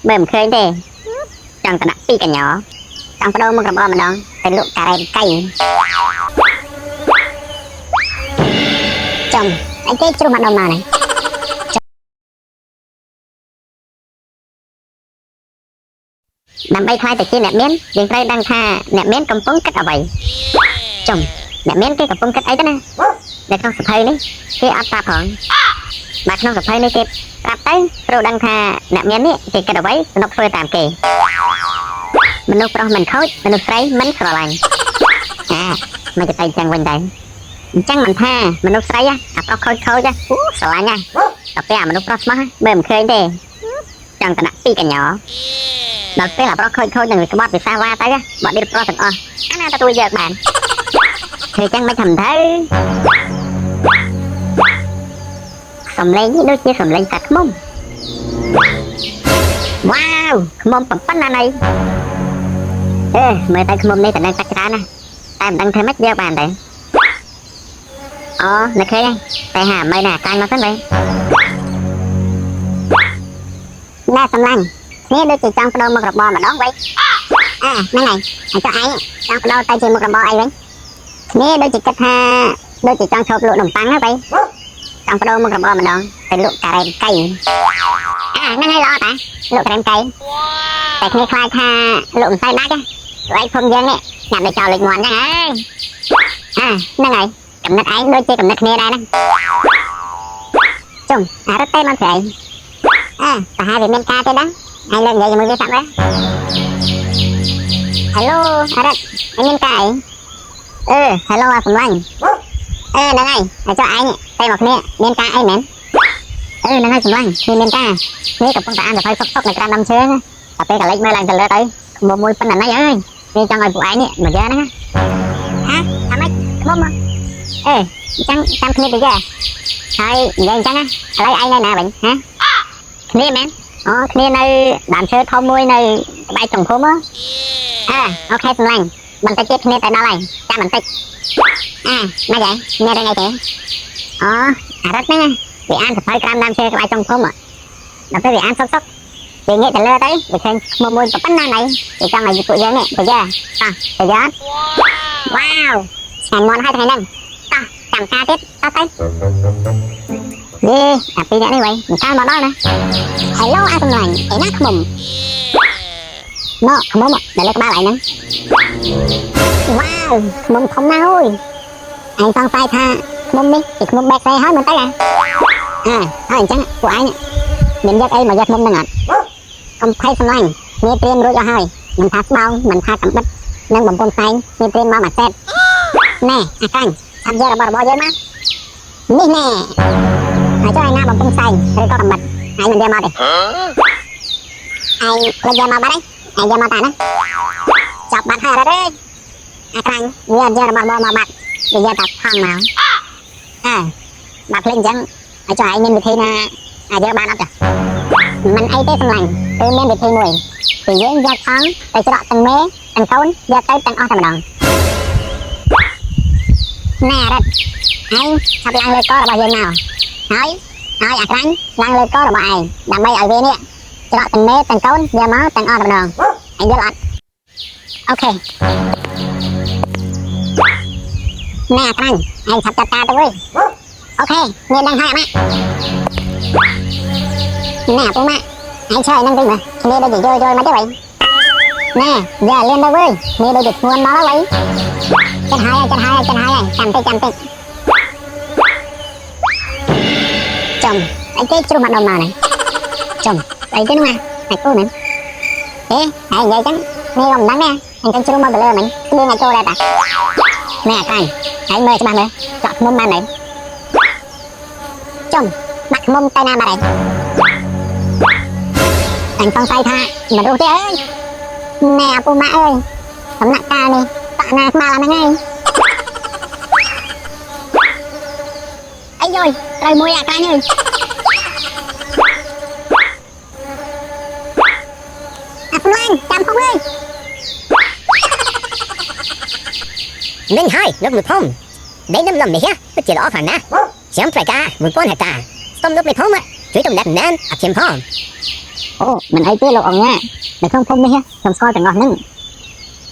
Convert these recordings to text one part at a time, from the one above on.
mềm khơi thế chẳng tận pi cả nhỏ chẳng có đâu mà gặp bom mà nó phải lụa cà rem cây chồng anh chết chung mặt đâu mà nàyដើម្បីខ្លាយទៅជាអ្នកមានយើងត្រូវដឹងថាអ្នកមានកំពុងគិតអ្វីចុំអ្នកមានគេកំពុងគិតអីទៅណានៅក្នុងសភៅនេះគេអត់ប្រាប់ផងបើក្នុងសភៅនេះគេប្រាប់ទៅត្រូវដឹងថាអ្នកមាននេះគេគិតអ្វីសំណុកធ្វើតាមគេមនុស្សប្រុសមិនខូចមនុស្សស្រីមិនស្រឡាញ់មិនទៅចឹងវិញដែរអញ្ចឹងមិនថាមនុស្សស្រីអាប្រុសខូចខូចស្រឡាញ់តែពេលអាមនុស្សប្រុសស្មោះមើលមិនឃើញទេចង់តដាក់ពីកញ្ញោដល់ពេលអាប្រុសខូចខូចនឹងវាក្បត់វាសាវ៉ាទៅបើនេះប្រុសទាំងអស់អាណាទទួលយកបានធ្វើចឹងមិនធ្វើទៅសំឡេងនេះដូចជាសំឡេងកាត់ខ្មុំវ៉ាវខ្មុំប៉ុណ្ណាណៃមើលទៅខ្មុំនេះតែនឹងកាត់ច្រើនណាតែមិនដឹងធ្វើម៉េចយកបានទេអូនៅឃើញតែហាមិនណាកាញ់មកសិនទៅណែសំឡាញ់នេះដូចជាចង់បដូរមុខរបរម្ដងវិញហ្នឹងហើយចុះឯងចង់បដូរទៅជាមុខរបរអីវិញនេះដូចជាគិតថាដូចជាចង់ឈប់លក់នំប៉័ងហ្នឹងទៅចង់បដូរមុខរបរម្ដងទៅលក់ការ៉េមកៃហ្នឹងហើយល្អតាលក់ការ៉េមកៃតែគ្នាខ្លាចថាលក់មិនសូវដាច់ឯងភូមិយើងនេះញ៉ាំដូចចោលលេខ1ចឹងហើយហ្នឹងហើយកំណត់ឯងដូចជាកំណត់គ្នាដែរណាចុំរត់ទៅមកស្រីប្រហែលវាមានការទេដែរឯងលើកនិយាយជាមួយវាសាប់ហ៎ Hello អរ៉ាត់ឯងមានការអីHello អាសំឡាញ់ហ្នឹងហើយចុះឯងទៅមកគ្នាមានការអីមែនហ្នឹងហើយសំឡាញ់គ្នាមានការនេះកំពុងតែអានសភៅសុកនៅក្រោមដើមឈើតែពេលកលេចមើលឡើងទៅលើទៅមួយប៉ុណ្ណាណៃអើយនេះចង់ឲ្យពួកឯងនេះមកយកហ្នឹងថាម៉េចខ្មុំចឹងចាំគ្នាទៅយកហើយនិយាយអញ្ចឹងឥឡូវឯងនៅណាវិញគ្នាមែនគ្នានៅដើមឈើធំមួយនៅក្បែរចុងភូមិអូខេសំឡាញ់បន្តិចទៀតគ្នាទៅដល់ហើយចាំបន្តិចមិនយ៉ាងមានរឿងអីទេអារត់ហ្នឹងវាអានសភៅក្រោមដើមឈើក្បែរចុងភូមិដល់ពេលវាអានសុកវាងាកទៅលើទៅវាឃើញខ្មុំមួយប៉ុណ្ណាណៃវាចង់ឲ្យពួកយើងនេះទៅយកទៅយកវ៉ាវឆ្ងាញ់មាន់ហើយថ្ងៃហ្នឹងចាំការទៀតទៅអាពីរអ្នកនេះវិញមិនកាលមកដល់ណា Hello អាសំឡាញ់ឯណាខ្មុំខ្មុំនៅលើក្បាលឯហ្នឹងវ៉ាវខ្មុំធំណាស់អើយឯងសង្ស័យថាខ្មុំនេះជាខ្មុំបែកស្អីហើយមិនទៅហើយអញ្ចឹងពួកឯងមានយកអីមកយកខ្មុំហ្នឹងអត់កុំភ័យសំឡាញ់គ្នាត្រៀមរួចអស់ហើយមិនថាស្បោងមិនថាកំបិតនិងបំពង់ផ្សែងគ្នាត្រៀមមកមួយសេតណែអាកាញ់ឆាប់យករបស់យើងមកនេះណែហើយចុះឯណាបំពង់ផ្សែងឬក៏កំបិតឯងមិនយកមកទេឯងលើយកមកបាត់ឯងយកមកតាណាចាប់បាត់ហើយអរ៉ាត់អាក្រាញ់វាយករបស់មកបាត់វាយកតែថងមកបាត់ភ្លេចអញ្ចឹងហើយចុះឯងមានវិធីណាអាចយកបានអត់ចាមិនអីទេសំឡាញ់គឺមានវិធីមួយគឺយើងយកថងទៅច្រកទាំងមេទាំងកូនយកទៅទាំងអស់តែម្ដងណែអរ៉ាត់ឯងឆាប់ឡើងលើករបស់យើងមកហើយអាក្រាញ់ឡើងលើករបស់ឯងដើម្បីឲ្យវានេះច្រកទាំងមេទាំងកូនយកមកទាំងអស់តែម្ដងឯងយល់អត់អូខេណែអាក្រាញ់ឯងឆាប់ចាត់ការទៅវិញអូខេមានដឹងហើយណែពុកម៉ាក់ឯងឆ្លើយនឹងវិញមើលគ្នាដូចជាយល់មកទេវិញណែយកលឿនទៅវិញគ្នាដូចជាធ្ងន់មកហើយចិត្តហើយចាំតិចចំអីគេជ្រុះមកដល់មកនេះចំអីគេនោះណាគូមែនហើយនិយាយចឹងនេះក៏មិនដឹងដែរអញចឹងជ្រុះមកទៅលើមិញគ្រឿងឲ្យចូលដែរតាណែអាកាញ់ហើយមើលច្បាស់មើលចောက်ខ្មុំបានហើយចំដាក់ខ្មុំទៅណាបាត់ហើយអញសង្ស័យថាមិនរស់ទេអើយណែអាពូម៉ាក់អើយដំណាក់កាលនេះតាក់ណាស្មាល់ហ្នឹងហើយអីយយត្រូវមួយអាកាញ់អើយអាសំឡាញ់ចាំផងអើយនឹងហើយលោកមួយភូមិដីនឹមលំនេះពិតជាល្អខ្លាំងណាស់ខ្ញុំត្រូវការ1000 ហិកតាសុំលោកមួយភូមិជួយទំនាក់ទំនងអត់ខ្ញុំផង Ồ, mình ấy tới lục ông nha. Để không thông đi ha, không soi chẳng ngọt nưng.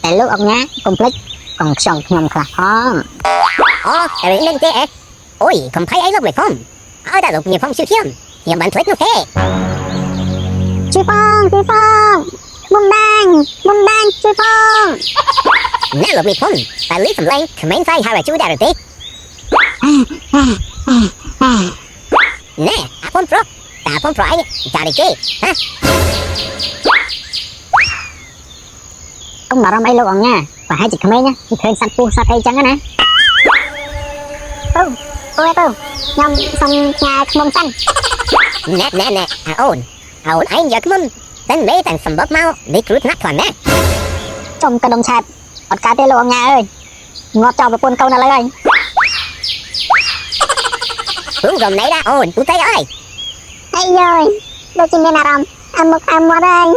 Để lục ông nha, complete. Còn chồng nhom khả phong. Eri nên thế ôi không thấy ấy lúc này phong ở đã lục nhiều phong siêu khiêm nhiều bạn thuyết nó thế Truy phong. Bung đăng, truy phong. nè lục nhiều phong tại lý phẩm lên comment phải hai chú đã được thế nè phong pro ta phong pro ấy chả đi kê hả Ông bảo ra mấy lục ông nha. Và hai chị cầm ấy nhá. Thì khơi săn phu sa cây trắng á nè. Ôi tôi nhom xong nhà mông xanh. nè ôn ấy giờ cái môn tên bế tên sầm bóp mau đi cruise nát thoảng nè Trông cái đồng chạp. Ọt cá tê lục ông nha ơi. Ngọt trò và buôn câu nào lấy ơi. cũng gồm nấy đã ôn tú thấy ơi Hay rồi. Đâu chim bên nào rồng. Ăn một đây.